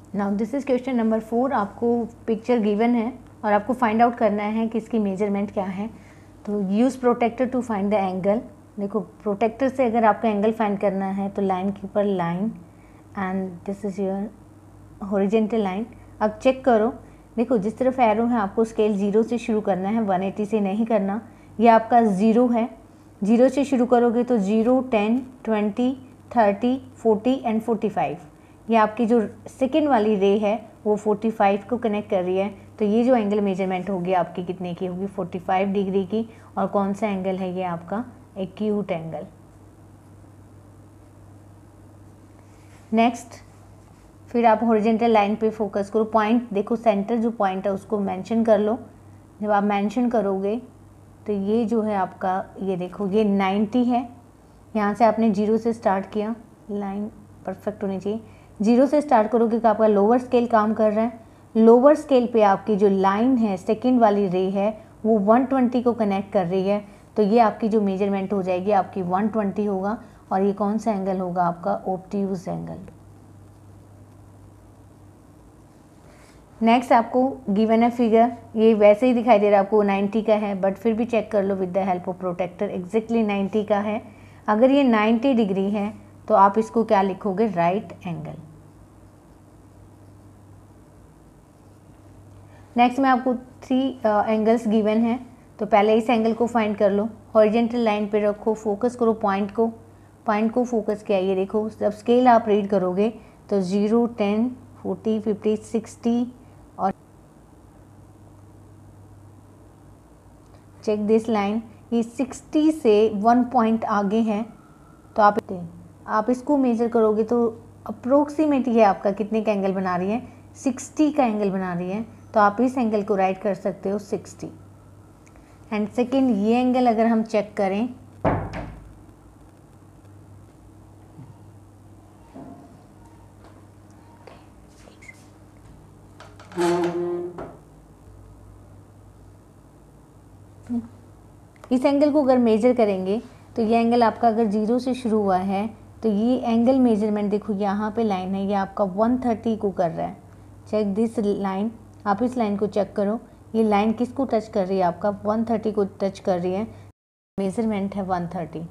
Now this is question number 4। आपको picture given है और आपको फाइंड आउट करना है कि इसकी मेजरमेंट क्या है। तो use protractor to find the angle. देखो प्रोटेक्टर से अगर आपका एंगल फाइंड करना है तो लाइन के ऊपर line and this is your horizontal line. अब चेक करो, देखो जिस तरफ एरो है आपको स्केल 0 से शुरू करना है, 180 से नहीं करना। ये आपका 0 है, 0 से शुरू करोगे तो 0, 10, 20, 30, 40 एंड 45। ये आपकी जो सेकेंड वाली रे है वो 45 को कनेक्ट कर रही है। तो ये जो एंगल मेजरमेंट होगी आपकी कितने की होगी, 45 डिग्री की। और कौन सा एंगल है ये आपका, एक्यूट एंगल। नेक्स्ट, फिर आप हॉरिजेंटल लाइन पे फोकस करो। पॉइंट देखो, सेंटर जो पॉइंट है उसको मेंशन कर लो। जब आप मेंशन करोगे तो ये जो है आपका, ये देखो ये 90 है। यहाँ से आपने 0 से स्टार्ट किया, लाइन परफेक्ट होनी चाहिए। 0 से स्टार्ट करोगे तो आपका लोअर स्केल काम कर रहा है। लोअर स्केल पे आपकी जो लाइन है, सेकेंड वाली रे है, वो 120 को कनेक्ट कर रही है। तो ये आपकी जो मेजरमेंट हो जाएगी आपकी 120 होगा। और ये कौन सा एंगल होगा आपका, ऑब्ट्यूज एंगल। नेक्स्ट आपको गिवन है फिगर, ये वैसे ही दिखाई दे रहा है आपको 90 का है, बट फिर भी चेक कर लो with the help of protractor. Exactly 90 का है। अगर ये 90 डिग्री है तो आप इसको क्या लिखोगे, राइट एंगल। नेक्स्ट में आपको 3 एंगल्स गिवन है। तो पहले इस एंगल को फाइंड कर लो, हॉरिजेंटल लाइन पे रखो, फोकस करो पॉइंट को फोकस किया। ये देखो जब स्केल आप रीड करोगे तो 0, 10, 40, 50, 60 और चेक दिस लाइन, ये 60 से 1 पॉइंट आगे है। तो आप इसको मेजर करोगे तो अप्रोक्सीमेट ये आपका कितने का एंगल बना रही है, 60 का एंगल बना रही है। तो आप इस एंगल को राइट कर सकते हो 60। एंड सेकेंड, ये एंगल अगर हम चेक करें इस एंगल को अगर मेजर करेंगे तो ये एंगल आपका अगर 0 से शुरू हुआ है तो ये एंगल मेजरमेंट देखो यहाँ पे लाइन है, ये आपका 130 को कर रहा है। चेक दिस लाइन, आप इस लाइन को चेक करो, ये लाइन किसको टच कर रही है, आपका 130 को टच कर रही है। मेजरमेंट है 130।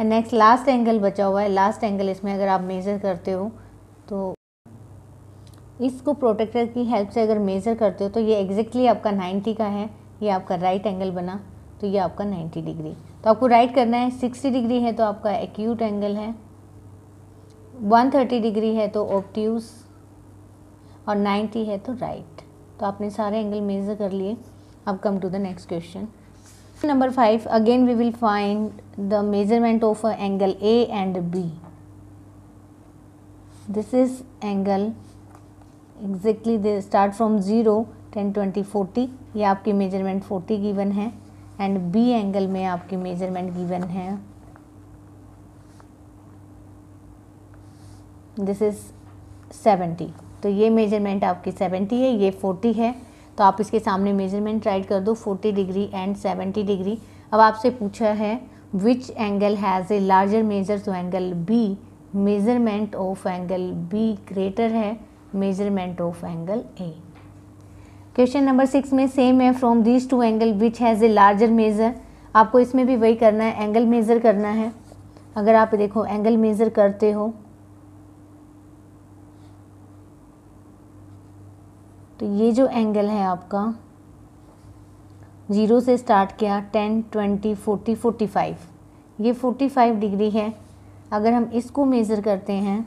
एंड नेक्स्ट लास्ट एंगल बचा हुआ है। लास्ट एंगल इसमें अगर आप मेज़र करते हो तो इसको प्रोटेक्टर की हेल्प से अगर मेज़र करते हो तो ये एग्जैक्टली आपका 90 का है। ये आपका राइट एंगल बना, तो ये आपका 90 डिग्री। तो आपको राइट करना है, 60 डिग्री है तो आपका एक्यूट एंगल है, 130 डिग्री है तो ऑब्ट्यूज और 90 है तो राइट। तो आपने सारे एंगल मेजर कर लिए। अब come to the next question number 5। Again we will find the measurement of angle A and B. This is angle exactly they start from 0, 10, 20, 40। ये आपकी मेजरमेंट 40 गिवन है। एंड बी एंगल में आपकी measurement given है, this is 70। तो ये measurement आपकी 70 है, ये 40 है। तो आप इसके सामने मेजरमेंट राइट कर दो, 40 डिग्री एंड 70 डिग्री। अब आपसे पूछा है which angle has a larger measure, तो angle B. Measurement of angle B greater है measurement of angle A. Question number 6 में सेम है, from these two angle which has a larger measure. आपको इसमें भी वही करना है, एंगल मेज़र करना है। अगर आप देखो एंगल मेज़र करते हो तो ये जो एंगल है आपका 0 से स्टार्ट किया, 10, 20, 40, 45, ये 45 डिग्री है। अगर हम इसको मेज़र करते हैं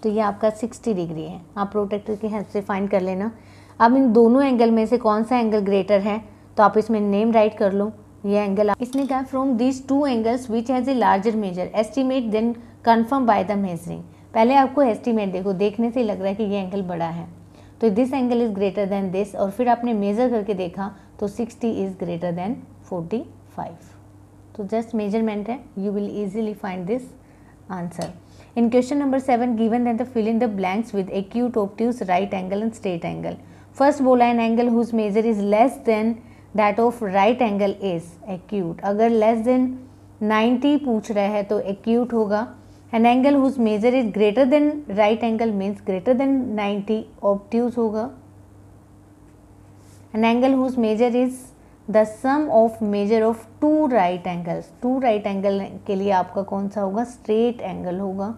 तो ये आपका 60 डिग्री है। आप प्रोटेक्टर की हेल्प से फाइंड कर लेना। अब इन दोनों एंगल में से कौन सा एंगल ग्रेटर है, तो आप इसमें नेम राइट कर लो। ये एंगल इसने कहा from this two angles which has a larger measure, estimate then confirm by the measuring. पहले आपको एस्टिमेट देखो, देखने से लग रहा है कि ये एंगल बड़ा है, तो this angle is greater than this. और फिर आपने मेज़र करके देखा तो 60 इज़ ग्रेटर देन 45। तो जस्ट मेजरमेंट है, you will easily find this answer. In question number 7, given that the fill in the blanks with acute, obtuse, right angle and straight angle. First बोला an angle whose measure is less than that of right angle is acute. अगर less than 90 पूछ रहा है तो acute होगा। An angle whose measure is greater than right angle means greater than 90 obtuse होगा। An angle whose measure is the sum of measure of two right angles. Two right angle के लिए आपका कौन सा होगा? स्ट्रेट एंगल होगा,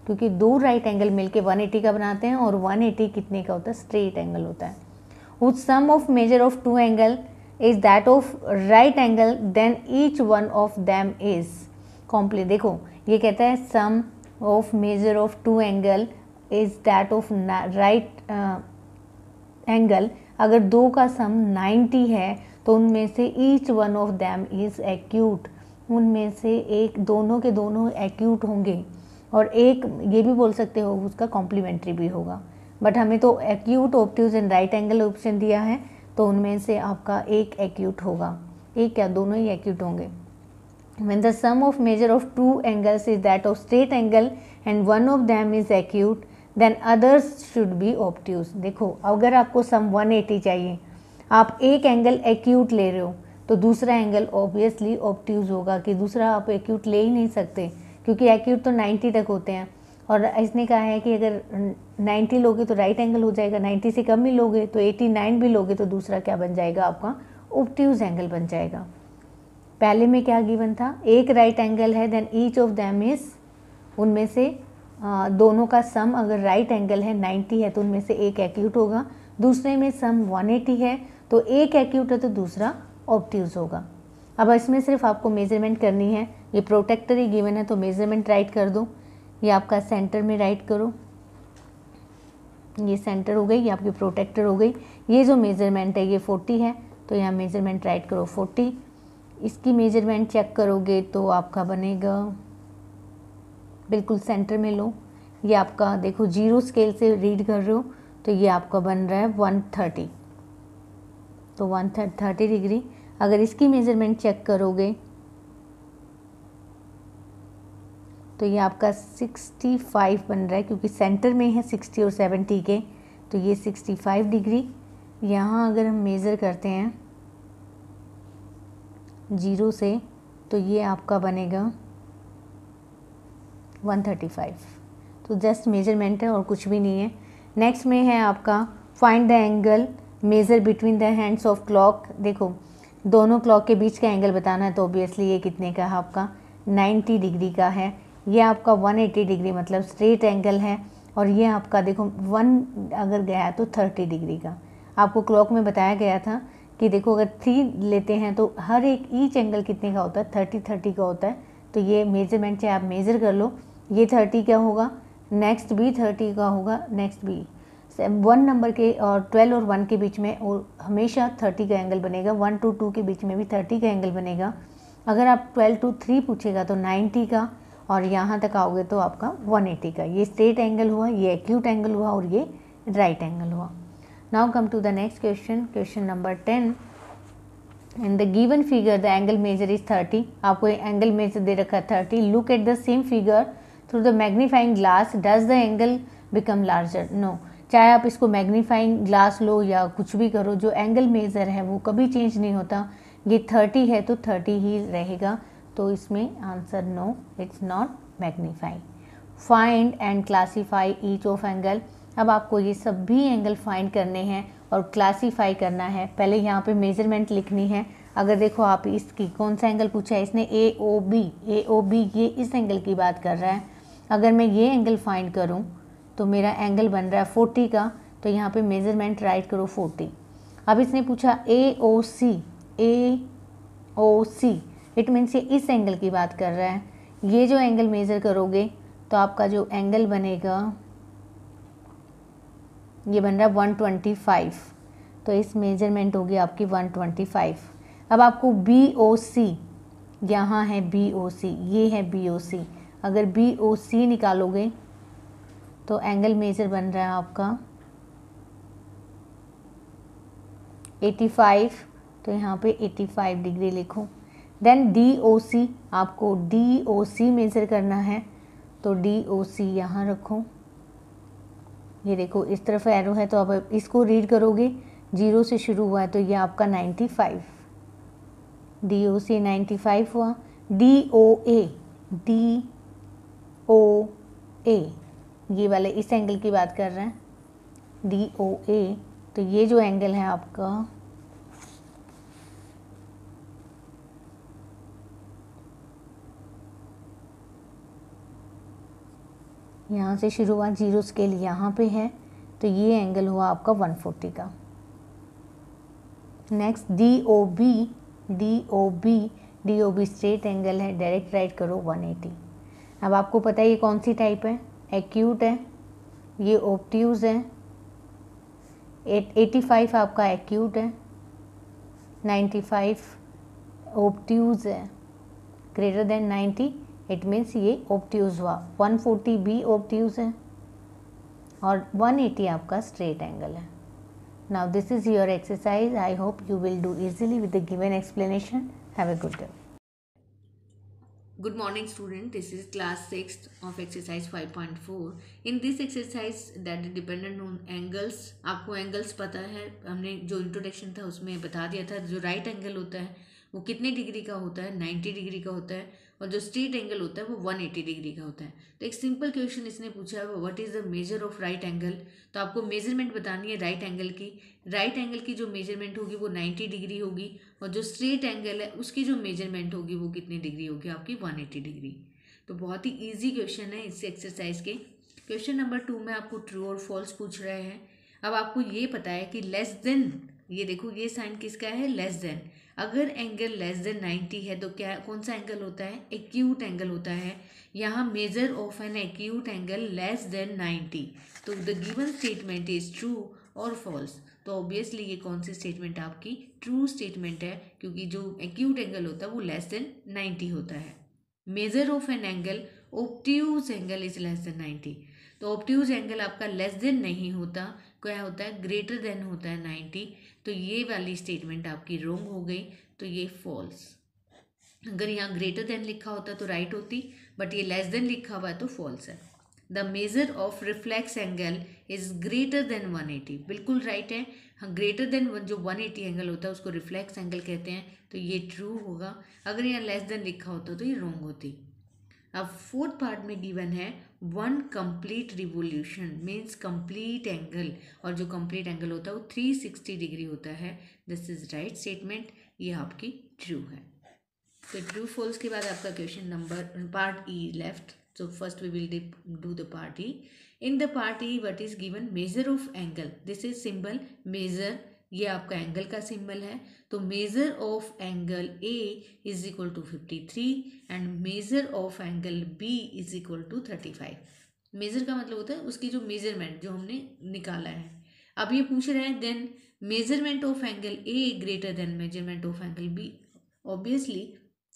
क्योंकि दो राइट एंगल मिलके 180 का बनाते हैं और 180 कितने का होता है? स्ट्रेट एंगल होता है। Whose sum of measure of two angle is that of right angle, then each one of them is complete। देखो ये कहता है sum of measure of two angle is that of right angle। अगर दो का सम 90 है तो उनमें से each one of them is acute। उनमें से एक, दोनों के दोनों acute होंगे और एक ये भी बोल सकते हो उसका कॉम्प्लीमेंट्री भी होगा, बट हमें तो acute, obtuse and right angle option दिया है तो उनमें से आपका एक एक्यूट होगा। एक क्या, दोनों ही एक्यूट होंगे। When the sum of measure of two angles is that of straight angle and one of them is acute, then others should be obtuse। देखो अगर आपको सम 180 चाहिए, आप एक एंगल एक्यूट ले रहे हो तो दूसरा एंगल ऑब्वियसली ऑब्ट्यूज होगा, कि दूसरा आप एक्यूट ले ही नहीं सकते क्योंकि एक्यूट तो 90 तक होते हैं। और इसने कहा है कि अगर 90 लोगे तो राइट एंगल हो जाएगा, 90 से कम ही लोगे तो 89 भी लोगे तो दूसरा क्या बन जाएगा? आपका ऑब्ट्यूज एंगल बन जाएगा। पहले में क्या गिवन था? एक राइट एंगल है, then each of them is, उनमें से दोनों का सम अगर राइट एंगल है 90 है तो उनमें से एक एक्यूट होगा। दूसरे में सम 180 है तो एक एक्यूट है तो दूसरा ऑब्ट्यूज होगा। अब इसमें सिर्फ आपको मेजरमेंट करनी है। ये प्रोटेक्टर ही गिवन है तो मेजरमेंट राइट कर दो। ये आपका सेंटर में राइट करो, ये सेंटर हो गई, ये आपकी प्रोटेक्टर हो गई। ये जो मेजरमेंट है ये 40 है तो यहाँ मेजरमेंट राइट करो 40। इसकी मेजरमेंट चेक करोगे तो आपका बनेगा, बिल्कुल सेंटर में लो, ये आपका देखो 0 स्केल से रीड कर रहे हो तो ये आपका बन रहा है 130, तो 130 डिग्री। अगर इसकी मेजरमेंट चेक करोगे तो ये आपका 65 बन रहा है, क्योंकि सेंटर में है 60 और 70 के, तो ये 65 डिग्री। यहाँ अगर हम मेज़र करते हैं 0 से तो ये आपका बनेगा 135। तो जस्ट मेजरमेंट है और कुछ भी नहीं है। नेक्स्ट में है आपका find the angle measure between the hands of clock. देखो दोनों क्लॉक के बीच का एंगल बताना है तो ऑब्वियसली ये कितने का है? आपका 90 डिग्री का है। ये आपका 180 डिग्री मतलब स्ट्रेट एंगल है, और ये आपका देखो 1 अगर गया तो 30 डिग्री का। आपको क्लॉक में बताया गया था कि देखो अगर 3 लेते हैं तो हर एक ईच एंगल कितने का होता है? 30 का होता है। तो ये मेजरमेंट चाहे आप मेज़र कर लो, ये 30 का होगा, नेक्स्ट भी 30 का होगा, नेक्स्ट भी 1 नंबर के और 12 और 1 के बीच में और हमेशा 30 का एंगल बनेगा। 1 to 2 के बीच में भी 30 का एंगल बनेगा। अगर आप 12 to 3 पूछेगा तो 90 का, और यहाँ तक आओगे तो आपका 180 का। ये स्ट्रेट एंगल हुआ, ये एक्यूट एंगल हुआ और ये राइट एंगल हुआ। Now come to the next question, question number 10। In the given figure the angle measure is 30। आपको एंगल मेजर दे रखा है 30। Look at the same figure through the magnifying glass, does the angle become larger? No. चाहे आप इसको magnifying glass लो या कुछ भी करो, जो एंगल मेजर है वो कभी चेंज नहीं होता। ये 30 है तो 30 ही रहेगा, तो इसमें answer no, it's not magnifying. Find and classify each of angle. अब आपको ये सभी एंगल फाइंड करने हैं और क्लासीफाई करना है। पहले यहाँ पे मेजरमेंट लिखनी है। अगर देखो आप इसकी कौन सा एंगल पूछा है इसने, AOB, ये इस एंगल की बात कर रहा है। अगर मैं ये एंगल फाइंड करूँ तो मेरा एंगल बन रहा है 40 का, तो यहाँ पे मेजरमेंट राइट करो 40। अब इसने पूछा AOC, इट मीन्स ये इस एंगल की बात कर रहा है। ये जो एंगल मेज़र करोगे तो आपका जो एंगल बनेगा ये बन रहा है 125, तो इस मेजरमेंट होगी आपकी 125। अब आपको BOC, यहाँ है BOC, ये है BOC। अगर BOC निकालोगे तो एंगल मेजर बन रहा है आपका 85, तो यहाँ पे 85 डिग्री लिखो। देन DOC, आपको DOC मेज़र करना है तो DOC यहाँ रखो। ये देखो इस तरफ एरो है तो अब इसको रीड करोगे जीरो से शुरू हुआ है तो ये आपका 95, DO से 95 हुआ। DOA, DOA ये वाले इस एंगल की बात कर रहे हैं, DOA। तो ये जो एंगल है आपका यहाँ से शुरू हुआ, जीरो स्केल यहाँ पे है, तो ये एंगल हुआ आपका 140 का। Next DOB, DOB straight angle है, डायरेक्ट राइट करो 180। अब आपको पता है ये कौन सी टाइप है, एक्यूट है, ये ऑब्ट्यूज है। 85 आपका एक्यूट है, 95 ऑब्ट्यूज है, ग्रेटर देन 90 इट मीन्स ये ऑब्ट्यूज हुआ। 140 भी ऑब्ट्यूज है और 180 आपका स्ट्रेट एंगल है। Now this is your exercise. I hope you will do easily with the given explanation. Have a good day. Good morning student, this is class 6th of exercise 5.4. In this exercise that is dependent on angles, आपको angles पता है, हमने जो introduction था उसमें बता दिया था। जो right angle होता है वो कितने डिग्री का होता है, 90 डिग्री का होता है, और जो स्ट्रेट एंगल होता है वो 180 डिग्री का होता है। तो एक सिंपल क्वेश्चन इसने पूछा है, what is the measure of right angle. तो आपको मेजरमेंट बतानी है राइट एंगल की। राइट एंगल की जो मेजरमेंट होगी वो 90 डिग्री होगी, और जो स्ट्रेट एंगल है उसकी जो मेजरमेंट होगी वो कितनी डिग्री होगी आपकी, 180 डिग्री। तो बहुत ही ईजी क्वेश्चन है इस एक्सरसाइज के। क्वेश्चन नंबर 2 में आपको ट्रू और फॉल्स पूछ रहे हैं। अब आपको ये पता है कि लेस देन, ये देखो ये साइन किसका है, लेस देन। अगर एंगल लेस देन 90 है तो क्या, कौन सा एंगल होता है, एक्यूट एंगल होता है। यहाँ measure of an acute angle less than 90। तो the given statement is true और फॉल्स। तो ऑब्वियसली ये कौन सी स्टेटमेंट आपकी ट्रू स्टेटमेंट है, क्योंकि जो एक्यूट एंगल होता है वो लेस देन 90 होता है। Measure of an angle, obtuse angle is less than 90। तो ऑब्ट्यूज एंगल आपका लेस देन नहीं होता, क्या होता है, ग्रेटर देन होता है 90। तो ये वाली स्टेटमेंट आपकी रॉन्ग हो गई, तो ये फॉल्स। अगर यहाँ ग्रेटर देन लिखा होता तो राइट होती, बट ये लेस देन लिखा हुआ है तो फॉल्स है। The measure of reflex angle is greater then 180, बिल्कुल राइट है। हाँ, ग्रेटर देन जो 180 एंगल होता है उसको रिफ्लेक्स एंगल कहते हैं, तो ये ट्रू होगा। अगर यहाँ लेस देन लिखा होता तो ये रॉन्ग होती। अब फोर्थ पार्ट में गिवन है 1 complete revolution means complete angle, और जो कंप्लीट एंगल होता है वो 360 डिग्री होता है। दिस इज राइट स्टेटमेंट, ये आपकी ट्रू है। तो ट्रू फॉल्स के बाद आपका question number part E left. So first we will do the part E. In the part E, what is given? Measure of angle. This is symbol measure. ये आपका angle का symbol है। तो measure of angle A is equal to 53 and measure of angle B is equal to 35। Measure का मतलब होता है उसकी जो मेजरमेंट जो हमने निकाला है। अब ये पूछ रहे हैं then measurement of angle A greater than measurement of angle B। Obviously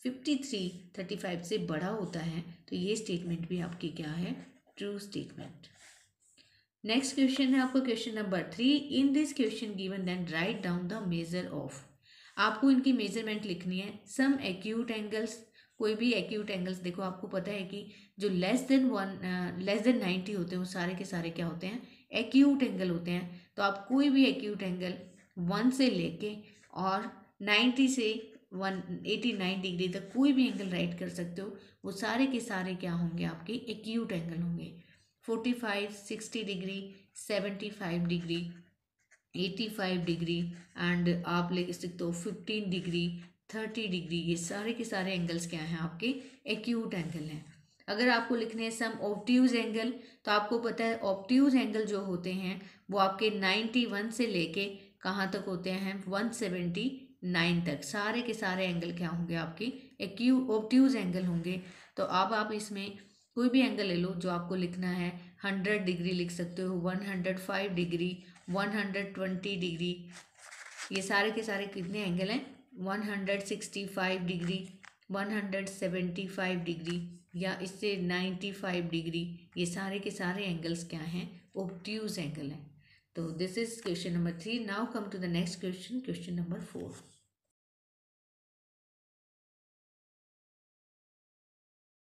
53 35 से बड़ा होता है, तो ये स्टेटमेंट भी आपकी क्या है, ट्रू स्टेटमेंट। नेक्स्ट क्वेश्चन है आपका question number 3। In this question given then write down the measure of. आपको इनकी मेजरमेंट लिखनी है। सम एक्यूट एंगल्स, कोई भी एक्यूट एंगल्स, देखो आपको पता है कि जो लेस देन 90 होते हैं वो सारे के सारे क्या होते हैं, एक्यूट एंगल होते हैं। तो आप कोई भी एक्यूट एंगल 1 से लेके और 90 से 189 डिग्री तक कोई भी एंगल राइट कर सकते हो, वो सारे के सारे क्या होंगे, आपके एक्यूट एंगल होंगे। 45 60 डिग्री, 75 डिग्री, 85 डिग्री एंड आप ले सकते हो 15 डिग्री, 30 डिग्री। ये सारे के सारे एंगल्स क्या हैं, आपके एक्यूट एंगल हैं। अगर आपको लिखने हैं सम ऑब्ट्यूज एंगल, तो आपको पता है ऑब्ट्यूज एंगल जो होते हैं वो आपके 91 से लेके कहाँ तक होते हैं, 179 तक। सारे के सारे एंगल क्या होंगे, आपके ऑब्ट्यूज एंगल होंगे। तो अब आप इसमें कोई भी एंगल ले लो जो आपको लिखना है। 100 डिग्री लिख सकते हो, 105 डिग्री, 120 डिग्री। ये सारे के सारे कितने एंगल हैं, 165 डिग्री, 175 डिग्री या इससे 95 डिग्री। ये सारे के सारे एंगल्स क्या हैं, ऑब्ट्यूज एंगल हैं। तो this is question number 3। Now come to the next question, question number 4।